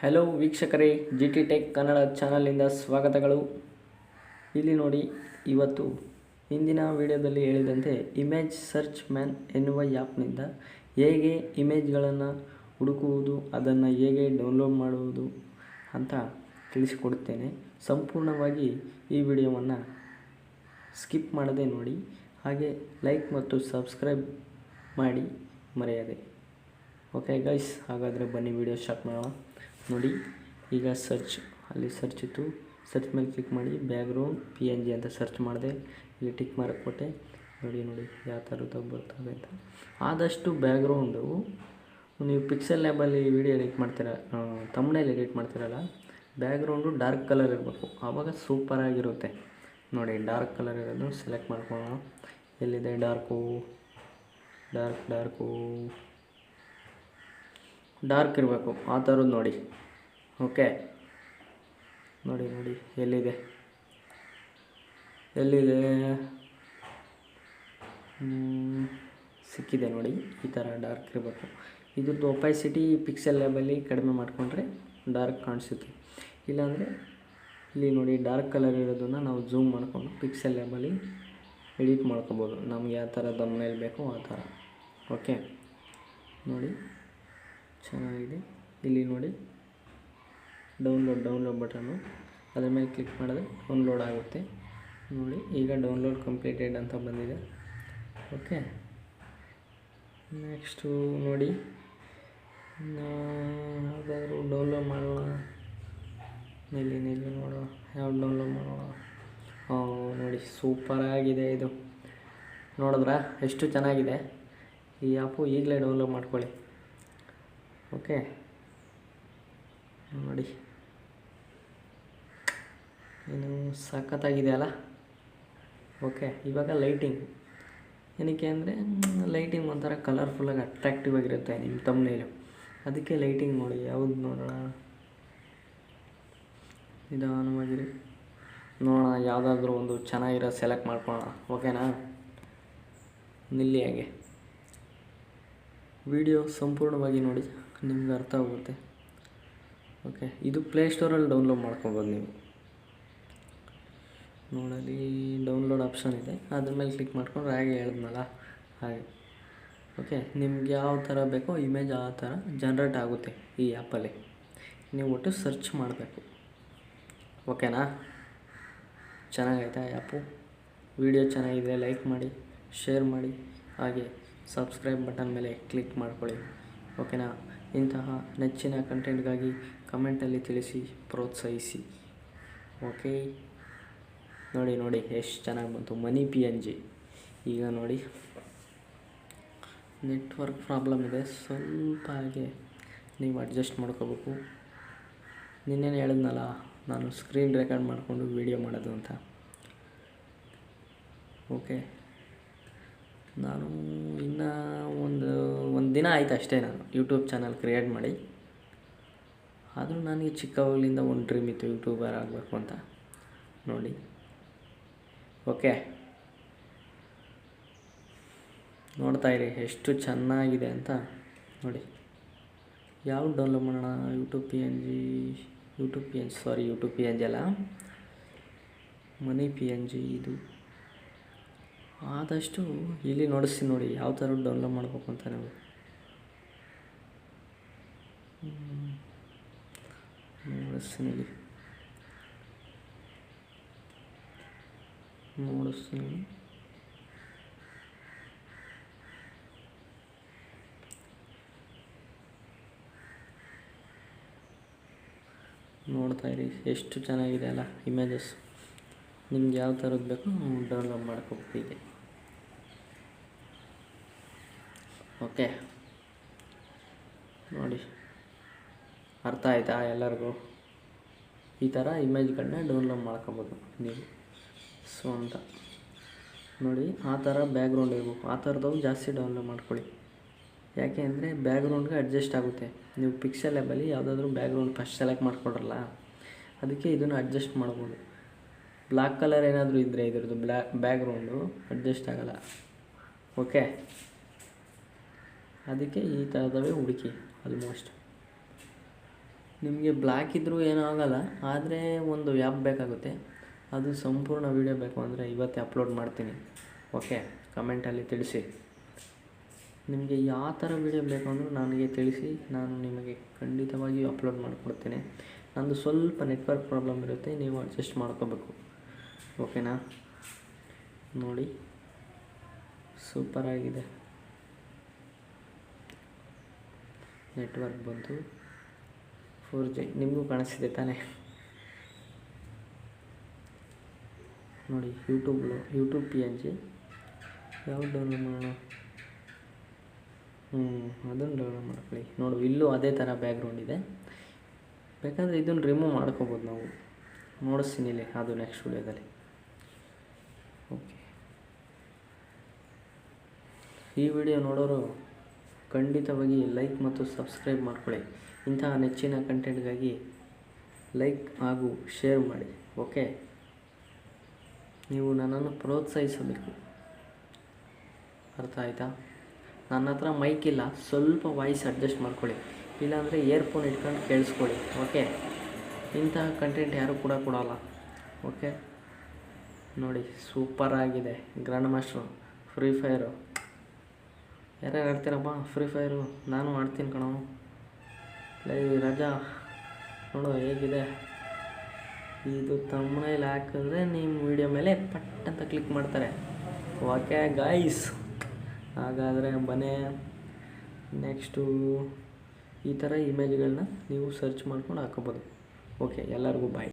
Hello ವೀಕ್ಷಕರೇ, G T tech Kannada ಚಾನಲಿಂದ ಸ್ವಾಗತಗಳು. ಇಲ್ಲಿ ನೋಡಿ, ಇವತ್ತು ಹಿಂದಿನ ವಿಡಿಯೋದಲ್ಲಿ ಹೇಳಿದಂತೆ ಇಮೇಜ್ ಸರ್ಚ್ ಮ್ಯಾನ್ ಎನ್ನುವ ಆ್ಯಪ್ನಿಂದ ಹೇಗೆ ಇಮೇಜ್ಗಳನ್ನು ಹುಡುಕುವುದು, ಅದನ್ನು ಹೇಗೆ ಡೌನ್ಲೋಡ್ ಮಾಡುವುದು ಅಂತ ತಿಳಿಸಿಕೊಡುತ್ತೇನೆ. ಸಂಪೂರ್ಣವಾಗಿ ಈ ವಿಡಿಯೋವನ್ನು ಸ್ಕಿಪ್ ಮಾಡದೆ ನೋಡಿ, ಹಾಗೆ ಲೈಕ್ ಮತ್ತು ಸಬ್ಸ್ಕ್ರೈಬ್ ಮಾಡಿ ಮರೆಯದೆ. ಓಕೆ ಗೈಸ್, ಹಾಗಾದರೆ ಬನ್ನಿ ವಿಡಿಯೋ ಸ್ಟಾರ್ಟ್ ಮಾಡೋಣ. ನೋಡಿ, ಈಗ ಅಲ್ಲಿ ಸರ್ಚ್ ಇತ್ತು, ಸರ್ಚ್ ಮೇಲೆ ಕ್ಲಿಕ್ ಮಾಡಿ ಬ್ಯಾಕ್ಗ್ರೌಂಡ್ PNG ಅಂತ ಸರ್ಚ್ ಮಾಡಿದೆ. ಇಲ್ಲಿ ಟಿಕ್ ಮಾರ್ಕ್ ಕೊಟ್ಟೆ. ನೋಡಿ ಯಾವ ಥರದ್ದು ಬರ್ತದೆ ಅಂತ. ಆದಷ್ಟು ಬ್ಯಾಕ್ಗ್ರೌಂಡು ನೀವು ಪಿಕ್ಸೆಲ್ ಲ್ಯಾಬಲ್ಲಿ ವಿಡಿಯೋ ಎಡಿಟ್ ಮಾಡ್ತೀರ, ತಮ್ಮನೇಲಿ ಎಡಿಟ್ ಮಾಡ್ತೀರಲ್ಲ, ಬ್ಯಾಕ್ಗ್ರೌಂಡು ಡಾರ್ಕ್ ಕಲರ್ ಇರಬೇಕು, ಆವಾಗ ಸೂಪರಾಗಿರುತ್ತೆ. ನೋಡಿ, ಡಾರ್ಕ್ ಕಲರ್ ಇರೋದು ಸೆಲೆಕ್ಟ್ ಮಾಡ್ಕೊಳ್ಳೋಣ. ಎಲ್ಲಿದೆ ಡಾರ್ಕ್ ಇರಬೇಕು, ಆ ಥರದ್ದು ನೋಡಿ. ಓಕೆ, ನೋಡಿ ಎಲ್ಲಿದೆ ಸಿಕ್ಕಿದೆ. ನೋಡಿ, ಈ ಥರ ಡಾರ್ಕ್ ಇರಬೇಕು. ಇದ್ರದ್ದು ಒಪೈಸಿಟಿ ಪಿಕ್ಸೆಲ್ ಲ್ಯಾಬಲ್ಲಿ ಕಡಿಮೆ ಮಾಡಿಕೊಂಡ್ರೆ ಡಾರ್ಕ್ ಕಾಣಿಸುತ್ತೆ. ಇಲ್ಲಾಂದರೆ ಇಲ್ಲಿ ನೋಡಿ, ಡಾರ್ಕ್ ಕಲರ್ ಇರೋದನ್ನು ನಾವು ಝೂಮ್ ಮಾಡಿಕೊಂಡು ಪಿಕ್ಸೆಲ್ ಲ್ಯಾಬಲ್ಲಿ ಎಡಿಟ್ ಮಾಡ್ಕೋಬೋದು, ನಮ್ಗೆ ಯಾವ ಥರ ದಮ್ಮನೇಲಿ ಬೇಕೋ ಆ ಥರ. ಓಕೆ, ನೋಡಿ ಚೆನ್ನಾಗಿದೆ. ಇಲ್ಲಿ ನೋಡಿ ಡೌನ್ಲೋಡ್ ಬಟನ್ನು, ಅದರ ಮೇಲೆ ಕ್ಲಿಕ್ ಮಾಡಿದ್ರೆ ಡೌನ್ಲೋಡ್ ಆಗುತ್ತೆ. ನೋಡಿ, ಈಗ ಡೌನ್ಲೋಡ್ ಕಂಪ್ಲೀಟೆಡ್ ಅಂತ ಬಂದಿದೆ. ಓಕೆ, ನೆಕ್ಸ್ಟು ನೋಡಿ, ಯಾವುದಾದ್ರೂ ಡೌನ್ಲೋಡ್ ಮಾಡೋಣ. ನೆಲ್ಲಿ ನೋಡೋಣ, ಯಾವ್ದು ಡೌನ್ಲೋಡ್ ಮಾಡೋಣ. ನೋಡಿ, ಸೂಪರಾಗಿದೆ ಇದು. ನೋಡಿದ್ರಾ ಎಷ್ಟು ಚೆನ್ನಾಗಿದೆ ಈ ಆ್ಯಪು? ಈಗಲೇ ಡೌನ್ಲೋಡ್ ಮಾಡ್ಕೊಳ್ಳಿ. ಓಕೆ, ನೋಡಿ ಏನು ಸಖತ್ತಾಗಿದೆ ಅಲ್ಲ. ಓಕೆ, ಇವಾಗ ಲೈಟಿಂಗ್ ಏನಕ್ಕೆ ಅಂದರೆ, ಲೈಟಿಂಗ್ ಒಂಥರ ಕಲರ್ಫುಲ್ಲಾಗಿ ಅಟ್ರ್ಯಾಕ್ಟಿವ್ ಆಗಿರುತ್ತೆ ನಿಮ್ಮ ತಮ್ಮನೇಲು. ಅದಕ್ಕೆ ಲೈಟಿಂಗ್ ನೋಡಿ, ಯಾವುದು ನೋಡೋಣ. ನಿಧಾನವಾಗಿರಿ ನೋಡೋಣ, ಯಾವುದಾದ್ರೂ ಒಂದು ಚೆನ್ನಾಗಿರೋ ಸೆಲೆಕ್ಟ್ ಮಾಡ್ಕೊಳ್ಳೋಣ. ಓಕೆನಾ? ನಿಲ್ಲಿ ಹಾಗೆ ವಿಡಿಯೋ ಸಂಪೂರ್ಣವಾಗಿ ನೋಡಿ, ನಿಮ್ಗೆ ಅರ್ಥ ಆಗುತ್ತೆ. ಓಕೆ, ಇದು ಪ್ಲೇಸ್ಟೋರಲ್ಲಿ ಡೌನ್ಲೋಡ್ ಮಾಡ್ಕೊಬೋದು ನೀವು. ನೋಡಲಿ, ಡೌನ್ಲೋಡ್ ಆಪ್ಷನ್ ಇದೆ, ಅದ್ರ ಮೇಲೆ ಕ್ಲಿಕ್ ಮಾಡ್ಕೊಂಡ್ರೆ ಹಾಗೆ ಹೇಳಿದ್ನಲ್ಲ ಹಾಗೆ. ಓಕೆ, ನಿಮ್ಗೆ ಯಾವ ಥರ ಬೇಕೋ ಇಮೇಜ್ ಆ ಥರ ಜನ್ರೇಟ್ ಆಗುತ್ತೆ ಈ ಆ್ಯಪಲ್ಲಿ. ನೀವು ಒಟ್ಟು ಸರ್ಚ್ ಮಾಡಬೇಕು. ಓಕೆನಾ? ಚೆನ್ನಾಗೈತಾ ಆ್ಯಪು? ವಿಡಿಯೋ ಚೆನ್ನಾಗಿದೆ, ಲೈಕ್ ಮಾಡಿ, ಶೇರ್ ಮಾಡಿ, ಹಾಗೆ ಸಬ್ಸ್ಕ್ರೈಬ್ ಬಟನ್ ಮೇಲೆ ಕ್ಲಿಕ್ ಮಾಡ್ಕೊಳ್ಳಿ. ಓಕೆನಾ? ಇಂತಹ ನೆಚ್ಚಿನ ಕಂಟೆಂಟ್ಗಾಗಿ ಕಮೆಂಟಲ್ಲಿ ತಿಳಿಸಿ, ಪ್ರೋತ್ಸಾಹಿಸಿ. ಓಕೆ, ನೋಡಿ ಎಷ್ಟು ಚೆನ್ನಾಗಿ ಬಂತು ಮನಿ PNG. ಈಗ ನೋಡಿ, ನೆಟ್ವರ್ಕ್ ಪ್ರಾಬ್ಲಮ್ ಇದೆ, ಸ್ವಲ್ಪ ಹಾಗೆ ನೀವು ಅಡ್ಜಸ್ಟ್ ಮಾಡ್ಕೋಬೇಕು. ನಿನ್ನೇನು ಹೇಳಿದ್ನಲ್ಲ, ನಾನು ಸ್ಕ್ರೀನ್ ರೆಕಾರ್ಡ್ ಮಾಡಿಕೊಂಡು ವೀಡಿಯೋ ಮಾಡೋದು ಅಂತ. ಓಕೆ, ನಾನು ಇನ್ನೂ ಒಂದು ದಿನ ಆಯ್ತು ಅಷ್ಟೇ ನಾನು ಯೂಟ್ಯೂಬ್ ಚಾನಲ್ ಕ್ರಿಯೇಟ್ ಮಾಡಿ. ಆದರೂ ನನಗೆ ಚಿಕ್ಕವಾಗಲಿಂದ ಒಂದು ಡ್ರೀಮ್ ಇತ್ತು, ಯೂಟ್ಯೂಬರ್ ಆಗಬೇಕು ಅಂತ. ನೋಡಿ, ಓಕೆ, ನೋಡ್ತಾಯಿರಿ ಎಷ್ಟು ಚೆನ್ನಾಗಿದೆ ಅಂತ. ನೋಡಿ, ಯಾವ್ದು ಡೌನ್ಲೋಡ್ ಮಾಡೋಣ? ಯೂಟ್ಯೂಬ್ ಪಿ ಎನ್ ಜಿ ಅಲ್ಲ, ಮನಿ PNG ಇದು. ಆದಷ್ಟು ಇಲ್ಲಿ ನೋಡಿಸ್ತೀನಿ ನೋಡಿ, ಯಾವ ಥರ ಡೌನ್ಲೋಡ್ ಮಾಡಬೇಕು ಅಂತ ನಾವು ನೋಡಿಸ್ತೀನಿ. ನೋಡ್ತಾಯಿರಿ ಎಷ್ಟು ಚೆನ್ನಾಗಿದೆ ಅಲ್ಲ ಇಮೇಜಸ್. ನಿಮ್ಗೆ ಯಾವ ಥರದ್ದು ಬೇಕು ಡೌನ್ಲೋಡ್ ಮಾಡ್ಕೋಬೇಕು ಹೀಗೆ. ಓಕೆ, ನೋಡಿ ಅರ್ಥ ಆಯ್ತಾ ಎಲ್ಲರಿಗೂ? ಈ ಥರ ಇಮೇಜ್ಗಳನ್ನ ಡೌನ್ಲೋಡ್ ಮಾಡ್ಕೋಬೋದು ನೀವು ಸ್ವಂತ. ನೋಡಿ, ಆ ಥರ ಬ್ಯಾಕ್ಗ್ರೌಂಡ್ ಇರಬೇಕು, ಆ ಥರದವು ಜಾಸ್ತಿ ಡೌನ್ಲೋಡ್ ಮಾಡ್ಕೊಳ್ಳಿ. ಯಾಕೆ ಅಂದರೆ ಬ್ಯಾಕ್ಗ್ರೌಂಡ್ಗೆ ಅಡ್ಜಸ್ಟ್ ಆಗುತ್ತೆ. ನೀವು ಪಿಕ್ಸೆಲ್ ಲ್ಯಾಬಲ್ಲಿ ಯಾವುದಾದ್ರೂ ಬ್ಯಾಕ್ಗ್ರೌಂಡ್ ಫಸ್ಟ್ ಸೆಲೆಕ್ಟ್ ಮಾಡ್ಕೊಡ್ರಲ್ಲ, ಅದಕ್ಕೆ ಇದನ್ನು ಅಡ್ಜಸ್ಟ್ ಮಾಡ್ಬೋದು. ಬ್ಲ್ಯಾಕ್ ಕಲರ್ ಏನಾದರೂ ಇದ್ದರೆ ಇದ್ರದ್ದು ಬ್ಯಾಕ್ಗ್ರೌಂಡು ಅಡ್ಜಸ್ಟ್ ಆಗೋಲ್ಲ. ಓಕೆ, ಅದಕ್ಕೆ ಈ ಥರದವೇ ಹುಡುಕಿ. ಆಲ್ಮೋಸ್ಟ್ ನಿಮಗೆ ಬ್ಲ್ಯಾಕ್ ಇದ್ದರೂ ಏನೂ ಆಗೋಲ್ಲ, ಆದರೆ ಒಂದು ಆ್ಯಪ್ ಬೇಕಾಗುತ್ತೆ. ಅದು ಸಂಪೂರ್ಣ ವೀಡಿಯೋ ಬೇಕು ಅಂದರೆ ಇವತ್ತೇ ಅಪ್ಲೋಡ್ ಮಾಡ್ತೀನಿ. ಓಕೆ, ಕಮೆಂಟಲ್ಲಿ ತಿಳಿಸಿ. ನಿಮಗೆ ಯಾವ ಥರ ವೀಡಿಯೋ ಬೇಕು ಅಂದರೂ ನನಗೆ ತಿಳಿಸಿ, ನಾನು ನಿಮಗೆ ಖಂಡಿತವಾಗಿಯೂ ಅಪ್ಲೋಡ್ ಮಾಡಿಕೊಡ್ತೀನಿ. ನಂದು ಸ್ವಲ್ಪ ನೆಟ್ವರ್ಕ್ ಪ್ರಾಬ್ಲಮ್ ಇರುತ್ತೆ, ನೀವು ಅಡ್ಜಸ್ಟ್ ಮಾಡ್ಕೋಬೇಕು. ಓಕೆನಾ? ನೋಡಿ, ಸೂಪರಾಗಿದೆ. ನೆಟ್ವರ್ಕ್ ಬಂತು 4G. ನಿಮಗೂ ಕಾಣಿಸ್ತಿದೆ ತಾನೇ? ನೋಡಿ, ಯೂಟ್ಯೂಬ್ PNG ಯಾವ್ದು ಡೌನ್ಲೋಡ್ ಮಾಡೋಣ? ಅದನ್ನು ಡೌನ್ಲೋಡ್ ಮಾಡ್ಕೊಳ್ಳಿ. ನೋಡು, ಇಲ್ಲೂ ಅದೇ ಥರ ಬ್ಯಾಕ್ಗ್ರೌಂಡ್ ಇದೆ. ಬೇಕಾದರೆ ಇದನ್ನು ರಿಮೂವ್ ಮಾಡ್ಕೋಬೋದು ನಾವು. ನೋಡಿಸ್ತೀನಿ ಇಲ್ಲಿ, ಅದು ನೆಕ್ಸ್ಟ್ ವಿಡಿಯೋದಲ್ಲಿ. ಓಕೆ, ಈ ವಿಡಿಯೋ ನೋಡೋರು ಖಂಡಿತವಾಗಿ ಲೈಕ್ ಮತ್ತು ಸಬ್ಸ್ಕ್ರೈಬ್ ಮಾಡ್ಕೊಳ್ಳಿ. ಇಂತಹ ನೆಚ್ಚಿನ ಕಂಟೆಂಟ್ಗಾಗಿ ಲೈಕ್ ಹಾಗೂ ಶೇರ್ ಮಾಡಿ. ಓಕೆ, ನೀವು ನನ್ನನ್ನು ಪ್ರೋತ್ಸಾಹಿಸಬೇಕು. ಅರ್ಥ ಆಯಿತಾ? ನನ್ನ ಹತ್ರ ಮೈಕ್ ಇಲ್ಲ, ಸ್ವಲ್ಪ ವಾಯ್ಸ್ ಅಡ್ಜಸ್ಟ್ ಮಾಡ್ಕೊಳ್ಳಿ. ಇಲ್ಲಾಂದರೆ ಇಯರ್ಫೋನ್ ಇಟ್ಕೊಂಡು ಕೇಳಿಸ್ಕೊಳ್ಳಿ. ಓಕೆ, ಇಂತಹ ಕಂಟೆಂಟ್ ಯಾರೂ ಕೂಡ ಕೊಡೋಲ್ಲ. ಓಕೆ, ನೋಡಿ, ಸೂಪರಾಗಿದೆ. Grand master free fire. ಯಾರ್ಯಾರು ಆಡ್ತೀರಪ್ಪ ಫ್ರೀ ಫೈರು? ನಾನು ಆಡ್ತೀನಿ ಕಣೋ. ರಜಾ ನೋಡು ಹೇಗಿದೆ. ಇದು ತಮ್ಮನೇಲಿ ಹಾಕಿದ್ರೆ ನಿಮ್ಮ ವಿಡಿಯೋ ಮೇಲೆ ಪಟ್ ಅಂತ ಕ್ಲಿಕ್ ಮಾಡ್ತಾರೆ. ಓಕೆ ಗೈಸ್, ಹಾಗಾದರೆ ಬನ್ನಿ, ನೆಕ್ಸ್ಟು ಈ ಥರ ಇಮೇಜ್ಗಳನ್ನ ನೀವು ಸರ್ಚ್ ಮಾಡ್ಕೊಂಡು ಹಾಕೋಬೋದು. ಓಕೆ, ಎಲ್ಲರಿಗೂ ಬಾಯ್.